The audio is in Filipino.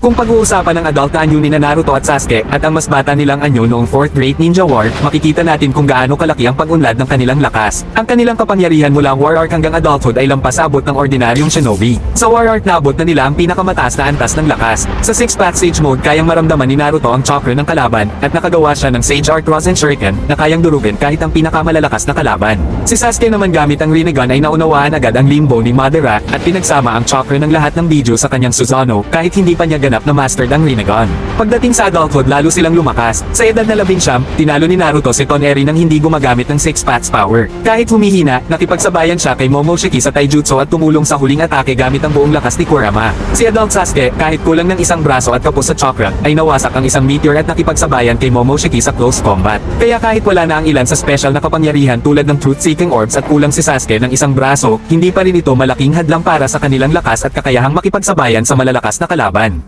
Kung pag-uusapan ng adult na anyo ni Naruto at Sasuke at ang mas bata nilang anyo noong 4th Great Ninja War, makikita natin kung gaano kalaki ang pag-unlad ng kanilang lakas. Ang kanilang kapangyarihan mula ang War Arc hanggang adulthood ay lampas abot ng ordinaryong shinobi. Sa War Arc naabot na nila ang pinakamataas na antas ng lakas. Sa 6th Sage Mode kayang maramdaman ni Naruto ang chakra ng kalaban at nakagawa siya ng Sage Arc Rasen Shuriken na kayang durugin kahit ang pinakamalalakas na kalaban. Si Sasuke naman gamit ang Rinnegan ay naunawaan agad ang limbo ni Madara at pinagsama ang chakra ng lahat ng Bijuu sa kanyang Susanoo kahit hindi pa niya ganap na mastered ang Rinnegan. Pagdating sa adulthood lalo silang lumakas. Sa edad na 19, tinalo ni Naruto si Toneri nang hindi gumagamit ng 6 paths power. Kahit humihina, nakipagsabayan siya kay Momoshiki sa taijutsu at tumulong sa huling atake gamit ang buong lakas ni Kurama. Si adult Sasuke, kahit kulang ng isang braso at kapos sa chakra, ay nawasak ang isang meteor at nakipagsabayan kay Momoshiki sa close combat. Kaya kahit wala na ang ilan sa special na kapangyarihan tulad ng truth-seeking orbs at kulang si Sasuke ng isang braso, hindi pa rin ito malaking hadlang para sa kanilang lakas at kakayahang makipagsabayan sa malalakas na kalaban.